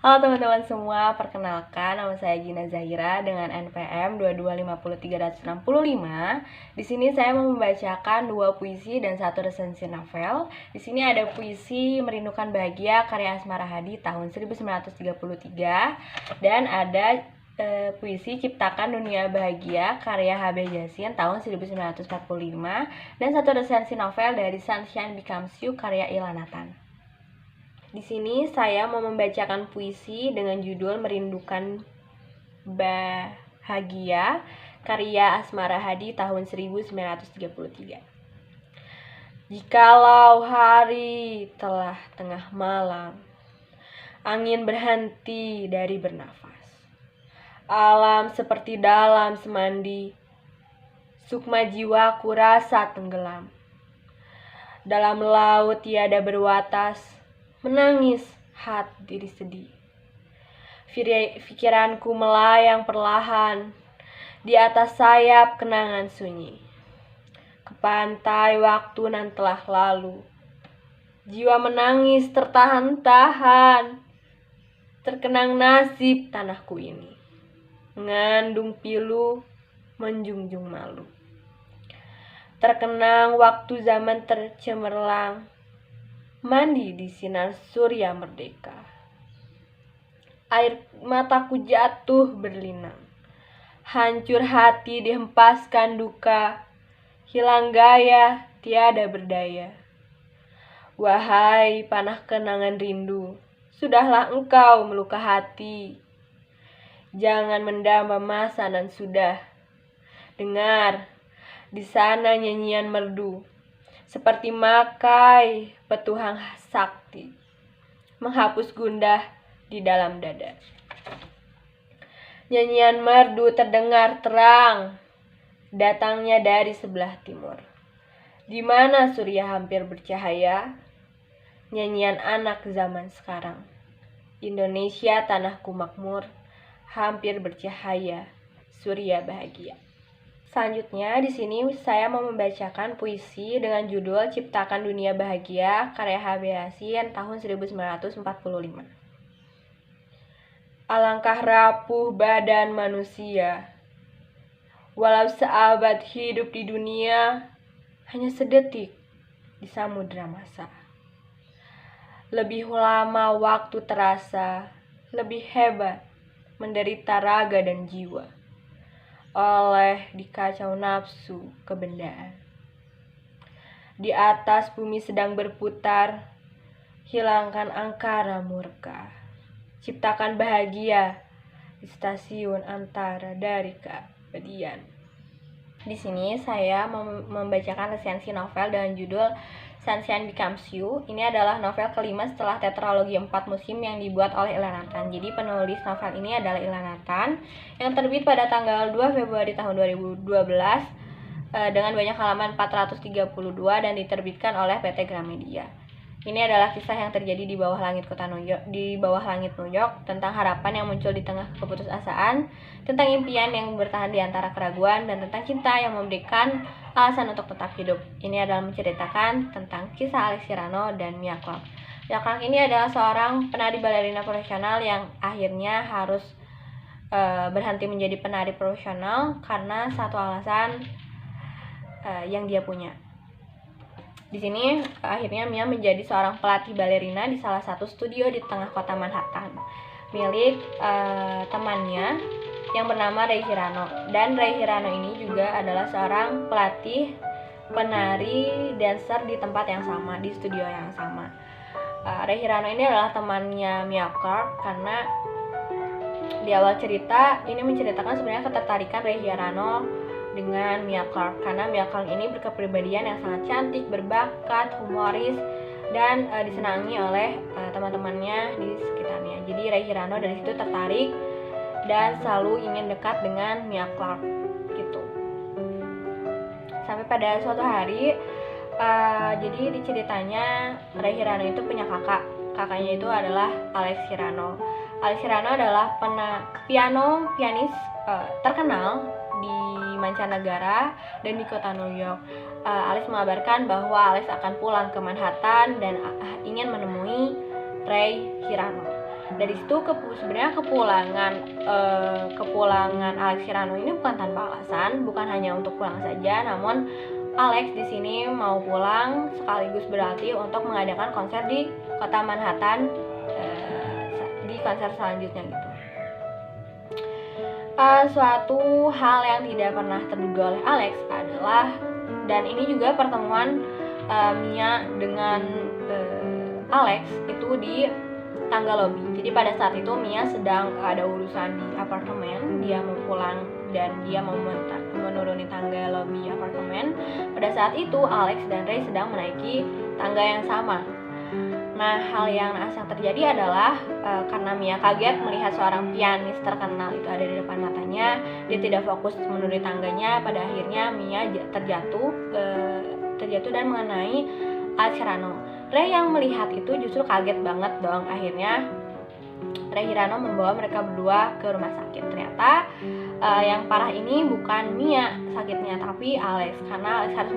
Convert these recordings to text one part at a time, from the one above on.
Halo teman-teman semua, perkenalkan nama saya Gina Zahira dengan NPM 2250365. Di sini saya mau membacakan 2 puisi dan 1 resensi novel. Di sini ada puisi Merindukan Bahagia karya Asmara Hadi tahun 1933 dan ada puisi Ciptakan Dunia Bahagia karya HB Yasin tahun 1945 dan 1 resensi novel dari Sunshine Becomes You karya Ilham Nathan. Di sini saya mau membacakan puisi dengan judul Merindukan Bahagia karya Asmara Hadi tahun 1933. Jikalau hari telah tengah malam, angin berhenti dari bernafas, alam seperti dalam semandi, sukma jiwaku rasa tenggelam. Dalam laut tiada berwatas, menangis hati diri sedih. Pikiranku melayang perlahan di atas sayap kenangan sunyi. Ke pantai waktu nan telah lalu, jiwa menangis tertahan-tahan. Terkenang nasib tanahku ini, mengandung pilu, menjunjung malu. Terkenang waktu zaman tercemerlang, mandi di sinar surya merdeka. Air mataku jatuh berlinang, hancur hati dihempaskan duka, hilang gaya tiada berdaya. Wahai panah kenangan rindu, sudahlah engkau meluka hati. Jangan mendamba masa nan sudah. Dengar di sana nyanyian merdu, seperti makai petuhang sakti, menghapus gundah di dalam dada. Nyanyian merdu terdengar terang, datangnya dari sebelah timur, di mana surya hampir bercahaya. Nyanyian anak zaman sekarang, Indonesia tanahku makmur, hampir bercahaya, surya bahagia. Selanjutnya di sini saya mau membacakan puisi dengan judul Ciptakan Dunia Bahagia karya HB Yasin tahun 1945. Alangkah rapuh badan manusia, walau seabad hidup di dunia, hanya sedetik di samudera masa. Lebih lama waktu terasa, lebih hebat menderita raga dan jiwa oleh dikacau nafsu kebendaan. Di atas bumi sedang berputar, hilangkan angkara murka. Ciptakan bahagia di stasiun antara dari keabadian. Di sini saya membacakan resensi novel dengan judul Sunshine Becomes You. Ini adalah novel kelima setelah tetralogi 4 musim yang dibuat oleh Ilham Nathan. Jadi penulis novel ini adalah Ilham Nathan yang terbit pada tanggal 2 Februari tahun 2012 dengan banyak halaman 432 dan diterbitkan oleh PT Gramedia. Ini adalah kisah yang terjadi di bawah langit New York, tentang harapan yang muncul di tengah keputusasaan, tentang impian yang bertahan di antara keraguan, dan tentang cinta yang memberikan alasan untuk tetap hidup. Ini adalah menceritakan tentang kisah Alex Sirano dan Mia Clark. Mia Clark ini adalah seorang penari balerina profesional yang akhirnya harus berhenti menjadi penari profesional karena satu alasan yang dia punya. Di sini akhirnya Mia menjadi seorang pelatih balerina di salah satu studio di tengah kota Manhattan milik temannya yang bernama Ray Hirano. Dan Ray Hirano ini juga adalah seorang pelatih penari dancer di tempat yang sama, di studio yang sama. Ray Hirano ini adalah temannya Mia Clark karena di awal cerita ini menceritakan sebenarnya ketertarikan Ray Hirano dengan Mia Clark karena Mia Clark ini berkepribadian yang sangat cantik, berbakat, humoris, dan disenangi oleh teman-temannya di sekitarnya. Jadi Ray Hirano dari situ tertarik dan selalu ingin dekat dengan Mia Clark gitu. Sampai pada suatu hari, jadi di ceritanya Ray Hirano itu punya kakaknya itu adalah Alex Hirano. Alex Hirano adalah pianis terkenal di mancanegara dan di kota New York. Alex mengabarkan bahwa Alex akan pulang ke Manhattan dan ingin menemui Ray Hirano. Dari situ sebenarnya kepulangan Alex Hirano ini bukan tanpa alasan, bukan hanya untuk pulang saja, namun Alex di sini mau pulang sekaligus berarti untuk mengadakan konser di kota Manhattan di konser selanjutnya gitu. Suatu hal yang tidak pernah terduga oleh Alex adalah, dan ini juga pertemuan Mia dengan Alex itu di tangga lobi. Jadi pada saat itu Mia sedang ada urusan di apartemen, dia mau pulang dan dia mau menuruni tangga lobi apartemen. Pada saat itu Alex dan Ray sedang menaiki tangga yang sama. Nah, hal yang naas yang terjadi adalah karena Mia kaget melihat seorang pianis terkenal itu ada di depan matanya, dia tidak fokus menuruni tangganya. Pada akhirnya Mia terjatuh dan mengenai Alex Hirano. Ray yang melihat itu justru kaget banget dong. Akhirnya Ray Hirano membawa mereka berdua ke rumah sakit. Ternyata yang parah ini bukan Mia sakitnya, tapi Alex, karena Alex harus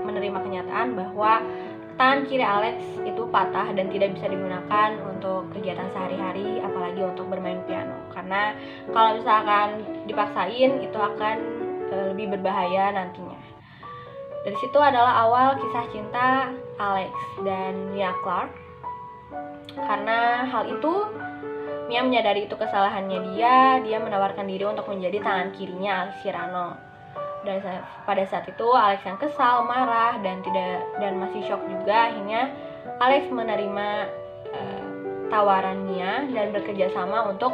menerima kenyataan bahwa tangan kiri Alex itu patah dan tidak bisa digunakan untuk kegiatan sehari-hari, apalagi untuk bermain piano. Karena kalau misalkan dipaksain itu akan lebih berbahaya nantinya. Dari situ adalah awal kisah cinta Alex dan Mia Clark. Karena hal itu, Mia menyadari itu kesalahannya dia menawarkan diri untuk menjadi tangan kirinya Alex Hirano. Dan pada saat itu Alex yang kesal, marah, dan masih shock juga. Akhirnya Alex menerima tawaran Mia dan bekerja sama untuk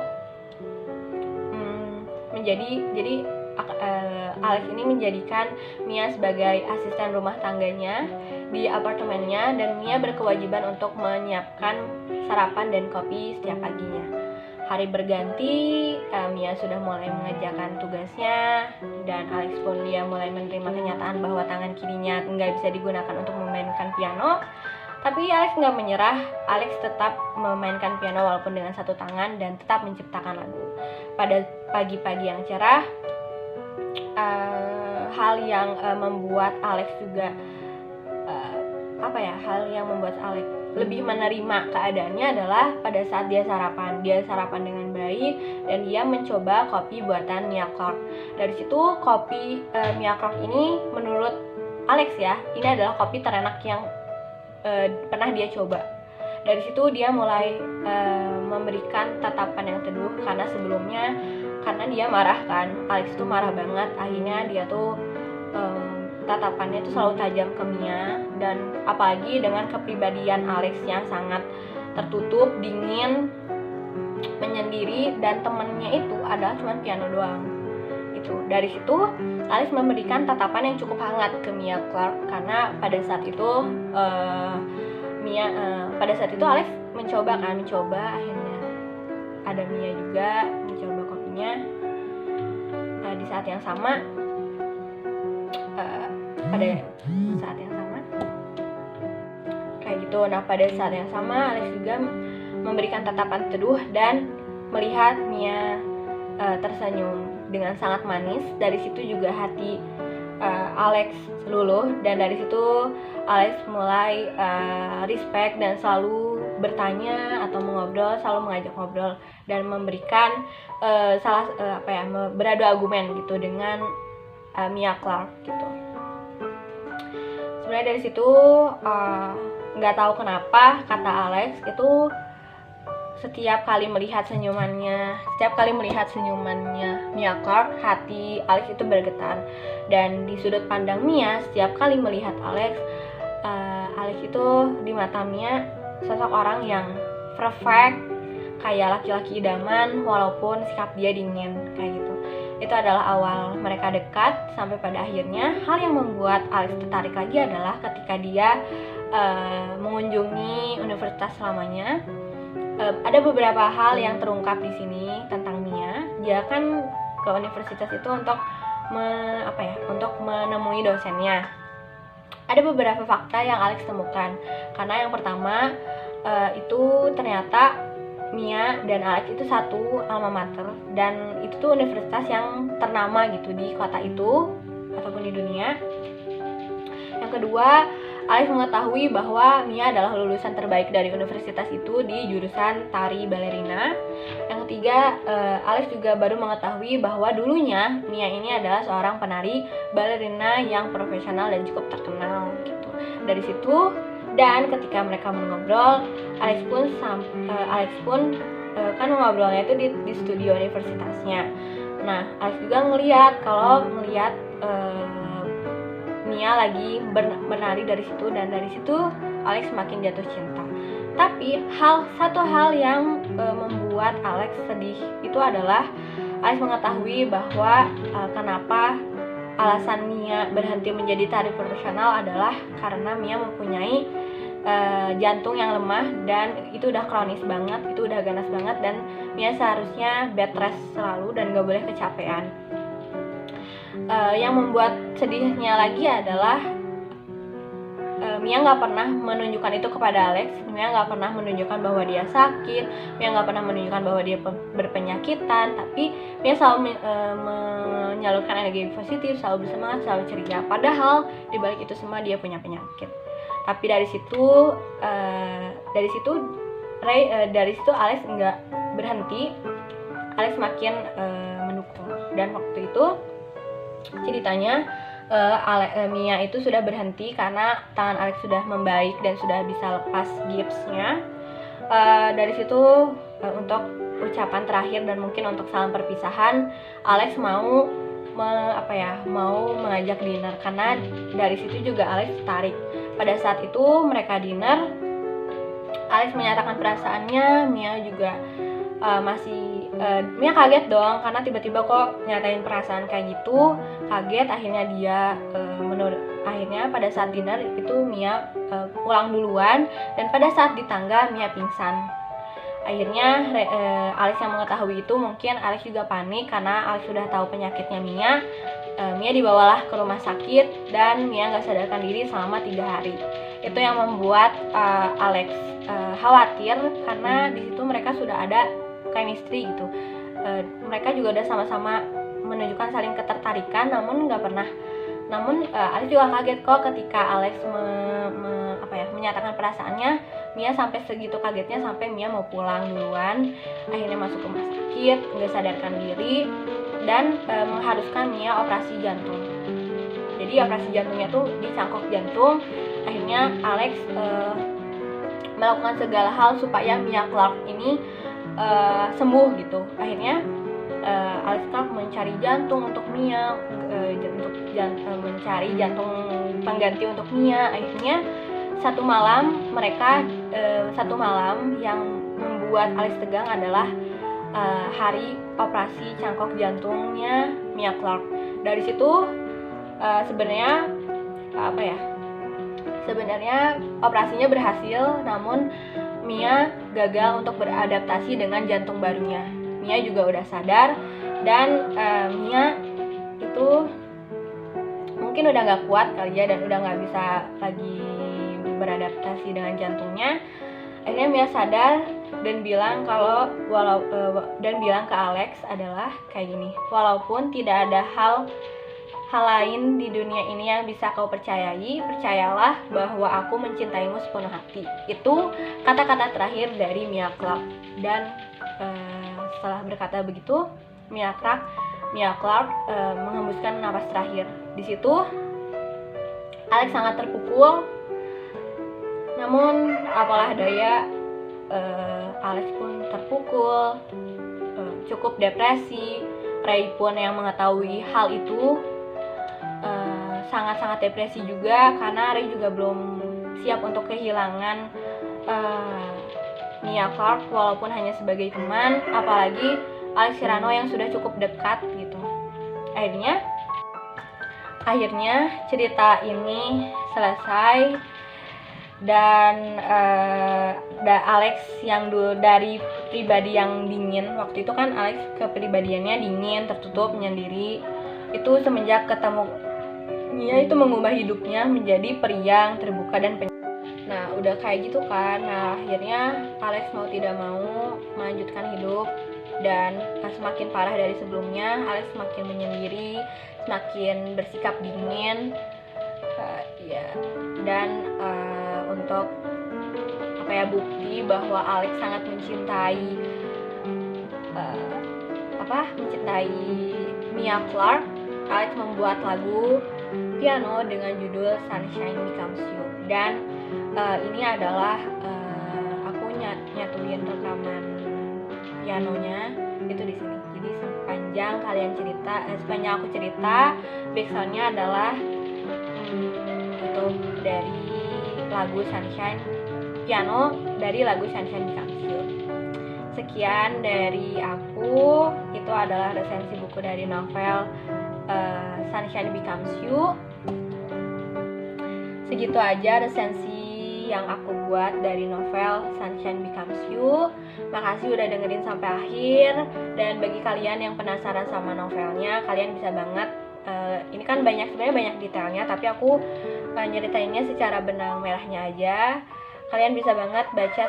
Alex ini menjadikan Mia sebagai asisten rumah tangganya di apartemennya, dan Mia berkewajiban untuk menyiapkan sarapan dan kopi setiap paginya. Hari berganti, Mia sudah mulai mengerjakan tugasnya, dan Alex pun dia mulai menerima kenyataan bahwa tangan kirinya nggak bisa digunakan untuk memainkan piano. Tapi Alex nggak menyerah, Alex tetap memainkan piano walaupun dengan satu tangan dan tetap menciptakan lagu. Pada pagi-pagi yang cerah, hal yang membuat Alex juga hal yang membuat Alex lebih menerima keadaannya adalah pada saat dia sarapan dengan baik dan dia mencoba kopi buatan Mia Clark. Dari situ kopi Mia Clark ini menurut Alex ya, ini adalah kopi terenak yang pernah dia coba. Dari situ dia mulai memberikan tatapan yang teduh, karena sebelumnya dia marah kan, Alex tuh marah banget. Akhirnya dia tuh tatapannya tuh selalu tajam ke Mia, dan apalagi dengan kepribadian Alex yang sangat tertutup, dingin, menyendiri, dan temennya itu adalah cuma piano doang. Itu dari situ Alex memberikan tatapan yang cukup hangat ke Mia Clark, karena pada saat itu Alex mencoba, akhirnya ada Mia juga mencoba kopinya. Di saat yang sama kayak gitu. Nah, pada saat yang sama Alex juga memberikan tatapan teduh dan melihat Mia tersenyum dengan sangat manis. Dari situ juga hati Alex luluh, dan dari situ Alex mulai respect dan selalu bertanya atau selalu mengajak ngobrol dan memberikan beradu argumen gitu dengan Mia Clark gitu. Sebenarnya dari situ nggak tahu kenapa kata Alex itu setiap kali melihat senyumannya Mia Clark, hati Alex itu bergetar. Dan di sudut pandang Mia, setiap kali melihat Alex itu di mata Mia sosok orang yang perfect, kayak laki-laki idaman walaupun sikap dia dingin kayak gitu. Itu adalah awal mereka dekat, sampai pada akhirnya hal yang membuat Alex tertarik lagi adalah ketika dia mengunjungi universitas lamanya. Ada beberapa hal yang terungkap di sini tentang Mia. Dia kan ke universitas itu untuk menemui dosennya. Ada beberapa fakta yang Alex temukan. Karena yang pertama itu ternyata Mia dan Alex itu satu alma mater, dan itu tuh universitas yang ternama gitu di kota itu ataupun di dunia. Yang kedua, Alex mengetahui bahwa Mia adalah lulusan terbaik dari universitas itu di jurusan tari balerina. Yang ketiga, Alex juga baru mengetahui bahwa dulunya Mia ini adalah seorang penari balerina yang profesional dan cukup terkenal gitu. Dari situ, dan ketika mereka mengobrol, Alex pun kan ngobrolnya itu di studio universitasnya. Nah, Alex juga melihat Mia lagi bernari dari situ, dan dari situ Alex semakin jatuh cinta. Tapi satu hal yang membuat Alex sedih itu adalah Alex mengetahui bahwa kenapa alasan Mia berhenti menjadi tari profesional adalah karena Mia mempunyai jantung yang lemah, dan itu udah kronis banget, itu udah ganas banget, dan Mia seharusnya bed rest selalu dan gak boleh kecapean. Yang membuat sedihnya lagi adalah Mia nggak pernah menunjukkan itu kepada Alex. Mia nggak pernah menunjukkan bahwa dia sakit, Mia nggak pernah menunjukkan bahwa dia berpenyakitan, tapi Mia selalu menyalurkan energi positif, selalu bersemangat, selalu ceria. Padahal di balik itu semua dia punya penyakit. Tapi dari situ Alex nggak berhenti. Alex makin mendukung, dan waktu itu ceritanya Mia itu sudah berhenti karena tangan Alex sudah membaik dan sudah bisa lepas gipsnya. Dari situ untuk ucapan terakhir dan mungkin untuk salam perpisahan, Alex mau mengajak dinner, karena dari situ juga Alex tertarik. Pada saat itu mereka dinner, Alex menyatakan perasaannya. Mia juga Mia kaget dong, karena tiba-tiba kok nyatain perasaan kayak gitu. Kaget, akhirnya akhirnya pada saat dinner itu Mia pulang duluan, dan pada saat di tangga Mia pingsan. Akhirnya Alex yang mengetahui itu, mungkin Alex juga panik karena Alex sudah tahu penyakitnya Mia. Mia dibawalah ke rumah sakit, dan Mia nggak sadarkan diri selama 3 hari. Itu yang membuat Alex khawatir, karena di situ mereka sudah ada chemistry gitu. Mereka juga udah sama-sama menunjukkan saling ketertarikan, namun Alex juga kaget kok ketika Alex menyatakan perasaannya. Mia sampai segitu kagetnya sampai Mia mau pulang duluan. Akhirnya masuk rumah sakit, nggak sadarkan diri, dan mengharuskan Mia operasi jantung. Jadi operasi jantungnya tuh di cangkok jantung. Akhirnya Alex melakukan segala hal supaya Mia Clark ini sembuh gitu. Akhirnya Alex Clark mencari jantung untuk Mia, mencari jantung pengganti untuk Mia. Akhirnya satu malam yang membuat Alex tegang adalah hari operasi cangkok jantungnya Mia Clark. Dari situ sebenarnya operasinya berhasil, namun Mia gagal untuk beradaptasi dengan jantung barunya. Mia juga udah sadar, dan Mia itu mungkin udah gak kuat kali ya, dan udah gak bisa lagi beradaptasi dengan jantungnya. Akhirnya Mia sadar dan bilang ke Alex adalah kayak gini: walaupun tidak ada hal lain di dunia ini yang bisa kau percayai, percayalah bahwa aku mencintaimu sepenuh hati. Itu kata-kata terakhir dari Mia Clark. Dan setelah berkata begitu, Mia Clark menghembuskan napas terakhir. Di situ Alex sangat terpukul, namun apalah daya, Alex pun terpukul, cukup depresi. Ray pun yang mengetahui hal itu sangat-sangat depresi juga, karena Ray juga belum siap untuk kehilangan Mia Clark walaupun hanya sebagai teman, apalagi Alex Serrano yang sudah cukup dekat gitu. Akhirnya cerita ini selesai, dan Alex yang dulu dari pribadi yang dingin, waktu itu kan Alex kepribadiannya dingin, tertutup, menyendiri, itu semenjak ketemu Mia itu mengubah hidupnya menjadi periang, terbuka, dan nah udah kayak gitu kan. Nah akhirnya Alex mau tidak mau melanjutkan hidup, dan semakin parah dari sebelumnya. Alex semakin menyendiri, semakin bersikap dingin. Ya, dan untuk bukti bahwa Alex sangat mencintai Mia Clark, Alex membuat lagu piano dengan judul Sunshine Becomes You. Dan ini adalah aku nyatuin rekaman pianonya itu di sini. Jadi sepanjang aku cerita, backsoundnya adalah itu dari lagu Sunshine, piano dari lagu Sunshine Becomes You. Sekian dari aku, itu adalah resensi buku dari novel Sunshine Becomes You. Segitu aja resensi yang aku buat dari novel Sunshine Becomes You. Makasih udah dengerin sampai akhir. Dan bagi kalian yang penasaran sama novelnya, kalian bisa banget ini kan sebenarnya banyak detailnya, tapi aku nyeritainnya secara benang merahnya aja. Kalian bisa banget baca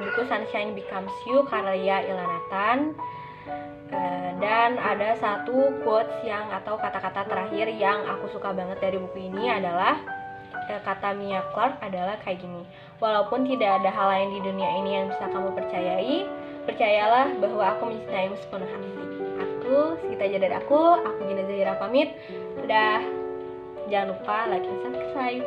buku Sunshine Becomes You karya Ilanatan. Dan ada satu quotes atau kata-kata terakhir yang aku suka banget dari buku ini adalah kata Mia Clark adalah kayak gini: walaupun tidak ada hal lain di dunia ini yang bisa kamu percayai, percayalah bahwa aku mencintaimu sepenuh hati. Segitu aja dari aku Gina Zahira pamit. Udah, jangan lupa like and subscribe.